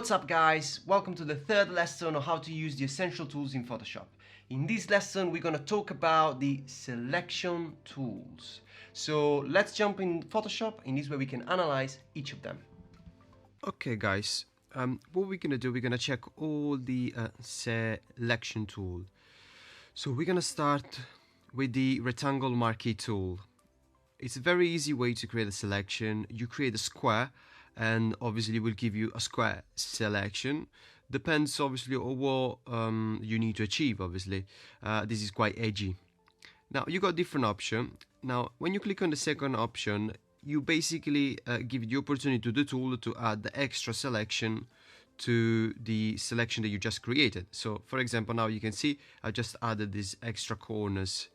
What's up guys, welcome to the third lesson on how to use the essential tools in Photoshop. In this lesson we're going to talk about the selection tools. So let's jump in Photoshop. In this way we can analyze each of them. Okay guys, what we're gonna do, we're gonna check all the selection tool. So we're gonna start with the Optical Marquee tool. It's a very easy way to create a selection. You create a square and obviously it will give you a square selection. Depends obviously on what you need to achieve. Obviously this is quite edgy. Now you got different option. Now when you click on the second option, you basically give the opportunity to the tool to add the extra selection to the selection that you just created. So for example, now you can see I just added these extra corners.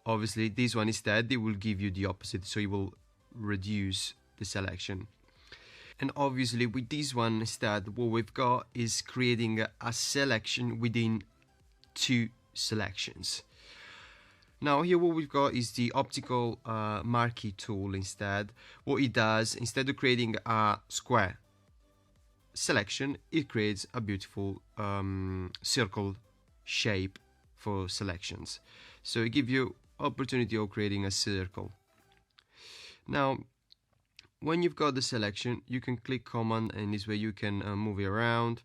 Obviously this one instead, it will give you the opposite, so it will reduce the selection. And obviously with this one instead, what we've got is creating a selection within two selections. Now here what we've got is the Optical Marquee tool instead. What it does, instead of creating a square selection, it creates a beautiful circle shape for selections. So it gives you opportunity of creating a circle. Now when you've got the selection, you can click command, and this way you can move it around.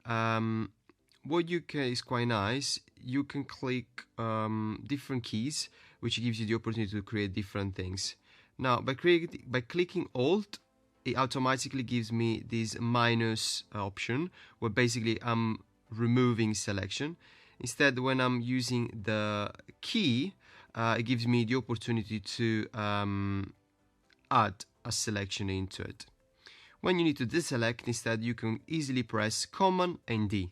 What you can is quite nice. You can click different keys, which gives you the opportunity to create different things. Now by clicking Alt, it automatically gives me this minus option, where basically I'm removing selection. Instead, when I'm using the key, it gives me the opportunity to add a selection into it. When you need to deselect, instead you can easily press Command and D.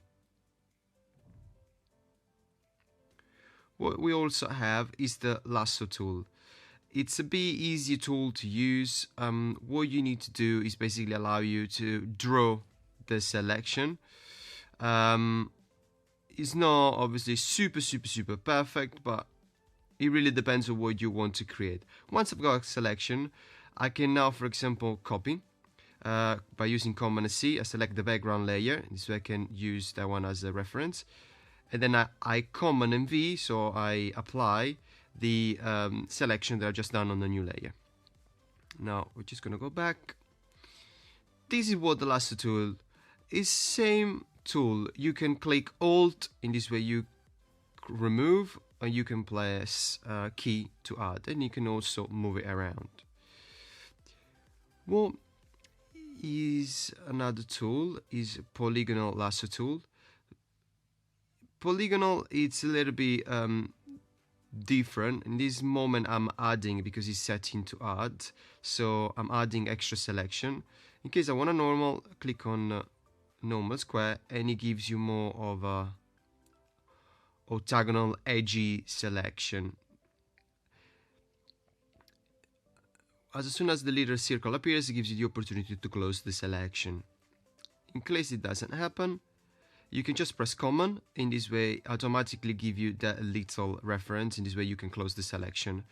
What we also have is the Lasso tool. It's a bit easier tool to use. What you need to do is basically allow you to draw the selection. It's not obviously super perfect, but it really depends on what you want to create. Once I've got a selection, I can now, for example, copy by using Command C. I select the background layer, this way I can use that one as a reference. And then I Command and V, so I apply the selection that I just done on the new layer. Now we're just gonna go back. This is what the Lasso tool is. Same tool. You can click Alt, in this way you remove, and you can press key to add, and you can also move it around. What is another tool is Polygonal Lasso tool. Polygonal, it's a little bit different. In this moment I'm adding, because it's setting to add, so I'm adding extra selection. In case I want a normal, click on normal square, and it gives you more of a octagonal edgy selection. As soon as the little circle appears, it gives you the opportunity to close the selection. In case it doesn't happen, you can just press Command. In this way automatically give you that little reference. In this way you can close the selection.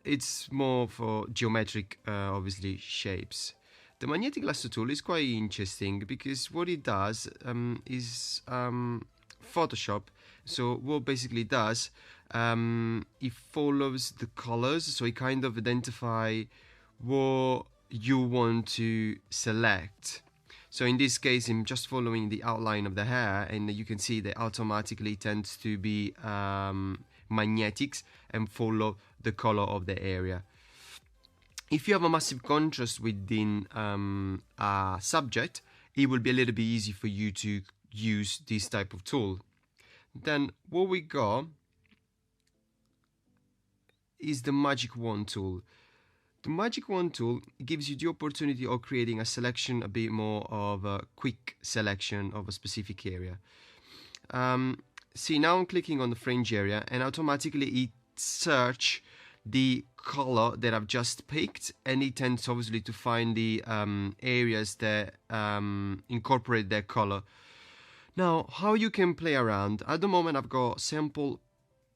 It's more for geometric obviously shapes. The magnetic lasso tool is quite interesting, because what it does is Photoshop. So what basically it does, it follows the colors, so it kind of identify what you want to select. So in this case, I'm just following the outline of the hair, and you can see that automatically tends to be magnetics and follow the color of the area. If you have a massive contrast within a subject, it will be a little bit easy for you to use this type of tool. Then what we got is the Magic Wand tool. The Magic Wand tool gives you the opportunity of creating a selection, a bit more of a quick selection of a specific area. See, now I'm clicking on the fringe area, and automatically it search the color that I've just picked, and it tends obviously to find the areas that incorporate that color. Now, how you can play around, at the moment I've got sample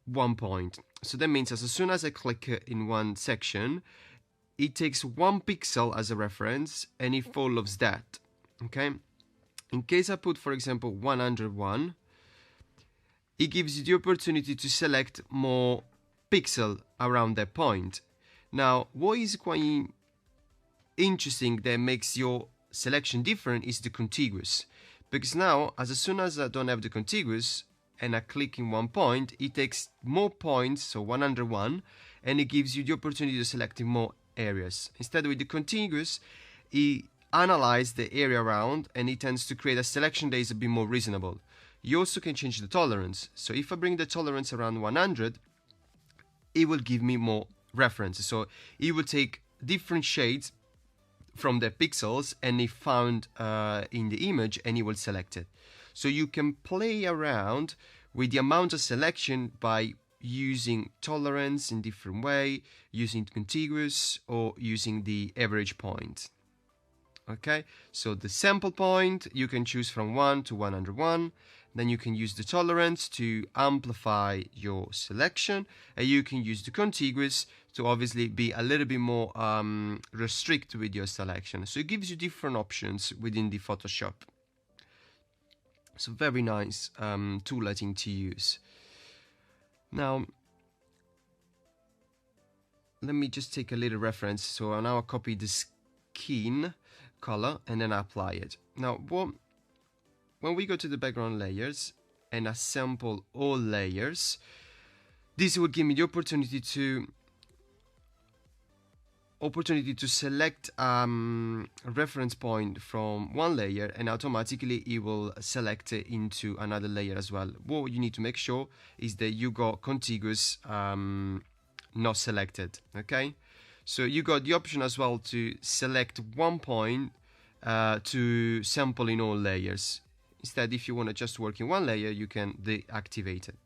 1 point. So that means as soon as I click in one section, it takes 1 pixel as a reference, and it follows that. Okay, in case I put, for example, 101, it gives you the opportunity to select more pixel around that point. Now, what is quite interesting that makes your selection different is the contiguous, because now as soon as I don't have the contiguous and I click in one point, it takes more points, so 101, and it gives you the opportunity to select in more areas. Instead, with the contiguous, it analyzes the area around and it tends to create a selection that is a bit more reasonable. You also can change the tolerance. So if I bring the tolerance around 100, it will give me more references. So it will take different shades from the pixels and it found in the image, and it will select it. So you can play around with the amount of selection by using tolerance in different way, using contiguous, or using the average point. Okay, so the sample point you can choose from 1 to 101. Then you can use the tolerance to amplify your selection, and you can use the contiguous to obviously be a little bit more restricted with your selection. So it gives you different options within the Photoshop. So very nice tool, I think, to use. Now, let me just take a little reference. So I now copy the skin color and then apply it. Now, when we go to the background layers and assemble all layers, this will give me the opportunity to select a reference point from one layer, and automatically it will select it into another layer as well. What you need to make sure is that you got contiguous not selected. Okay, so you got the option as well to select one point to sample in all layers. Instead, if you want to just work in one layer, you can deactivate it.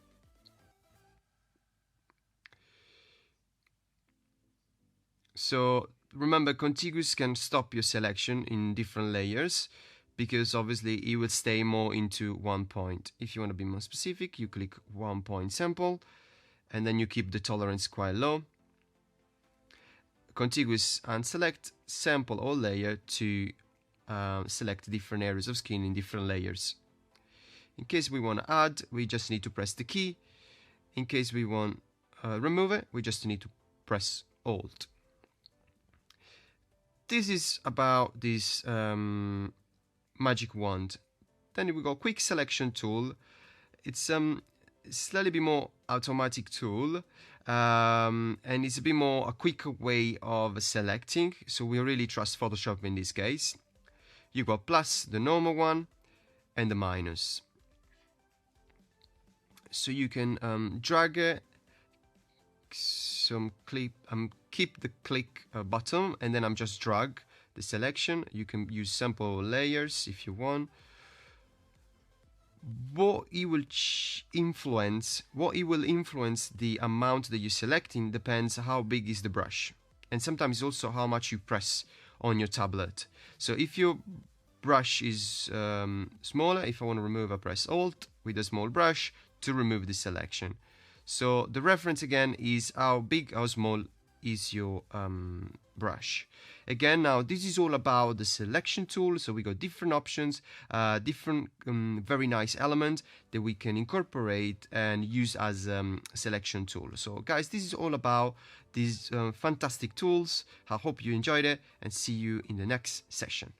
So remember, contiguous can stop your selection in different layers, because obviously it will stay more into one point. If you want to be more specific, you click one point sample, and then you keep the tolerance quite low. Contiguous unselect, sample all layer to select different areas of skin in different layers. In case we want to add, we just need to press the key. In case we want remove it, we just need to press Alt. This is about this magic wand. Then we got quick selection tool. It's slightly bit more automatic tool, and it's a bit more a quicker way of selecting. So we really trust Photoshop in this case. You got plus, the normal one, and the minus. So you can drag it, keep the click button, and then I'm just drag the selection. You can use sample layers if you want. What it will influence the amount that you're selecting depends how big is the brush, and sometimes also how much you press on your tablet. So if your brush is smaller, if I want to remove, I press Alt with a small brush to remove the selection. So the reference again is how big, how small is your brush. Again, now this is all about the selection tool. So we got different options, different very nice elements that we can incorporate and use as selection tool. So guys, this is all about these fantastic tools. I hope you enjoyed it, and see you in the next session.